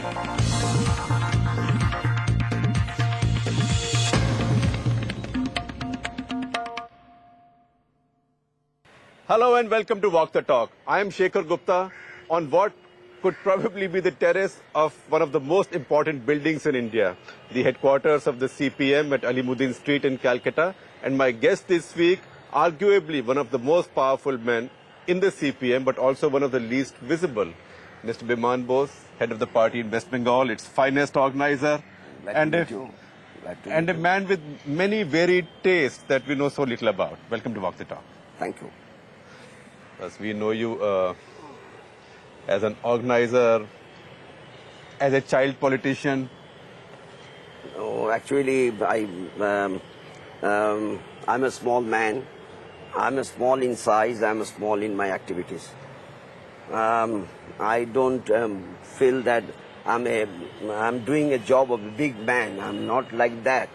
Hello and welcome to Walk the Talk. I am Shekhar Gupta on what could probably be the terrace of one of the most important buildings in India, the headquarters of the CPM at Alimuddin Street in Calcutta. And my guest this week, arguably one of the most powerful men in the CPM, but also one of the least visible, Mr. Biman Bose, head of the party in West Bengal, its finest organizer, and a man with many varied tastes that we know so little about. Welcome to Walk the Talk. Thank you. As we know you as an organizer, as a child politician. Oh, actually, I'm a small man. I'm small in size. I'm small in my activities. I don't feel that I'm doing a job of a big man. I'm not like that.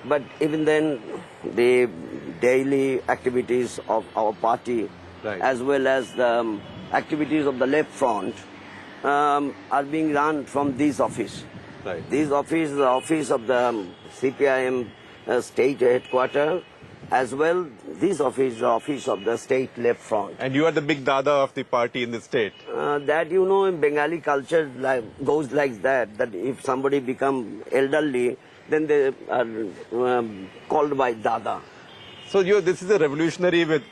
But even then, the daily activities of our party, right, as well as the activities of the left front, are being run from this office. Right. This office is the office of the CPIM state headquarters, as well this office is the office of the state left front. And you are the big dada of the party in the state. That, you know, in Bengali culture goes like that if somebody become elderly, then they are called by dada. So this is a revolutionary with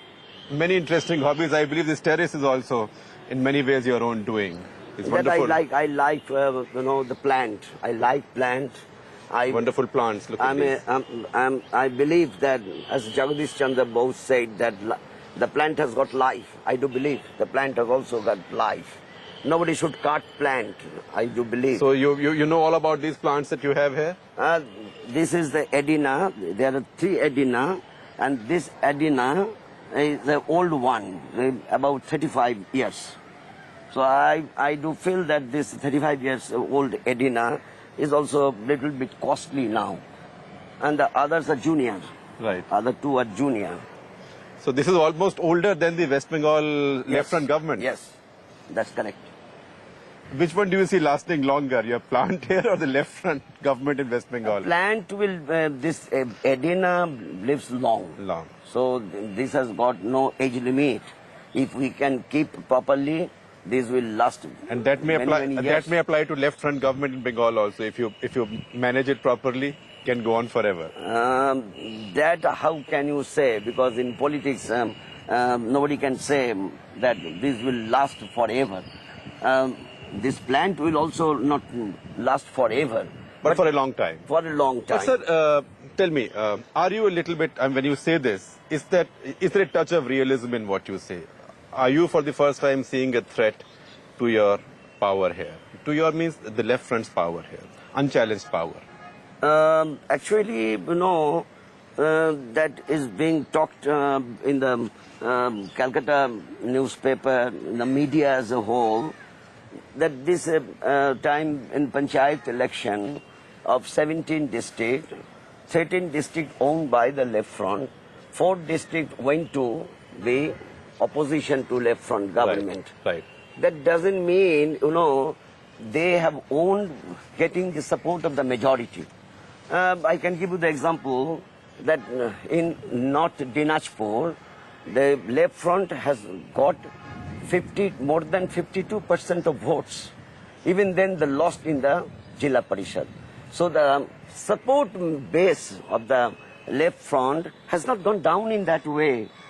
many interesting hobbies. I believe this terrace is also in many ways your own doing. It's that wonderful. I like the plant. I like plant. Wonderful plants. Look at this. I believe that, as Jagadish Chandra Bose said, that the plant has got life. I do believe the plant has also got life. Nobody should cut plant. I do believe. So you know all about these plants that you have here? This is the Edina. There are 3 Edina, and this Edina is the old one, about 35 years. So I do feel that this 35 years old Edina is also a little bit costly now. And the others are junior. Right. Other 2 are junior. So this is almost older than the West Bengal left-front government? Yes, that's correct. Which one do you see lasting longer, your plant here or the left-front government in West Bengal? Plant will, this Edina lives long. Long. So this has got no age limit. If we can keep properly, this will last. And that may many years. That may apply to left-front government in Bengal also. If you manage it properly, can go on forever. That how can you say? Because in politics, nobody can say that this will last forever. This plant will also not last forever. But for a long time. For a long time. But sir, tell me, are you a little bit, when you say this, is there a touch of realism in what you say? Are you for the first time seeing a threat to your power here? To your means the left front's power here, unchallenged power? Actually, that is being talked in the Calcutta newspaper, in the media as a whole, that this time in Panchayat election of 17 districts, 13 districts owned by the left front, 4 districts went to the opposition to left front government. Right. That doesn't mean, they have owned getting the support of the majority. I can give you the example that in North Dinajpur, the left front has got more than 52% of votes. Even then, they lost in the Jilla Parishad. So the support base of the left front has not gone down in that way.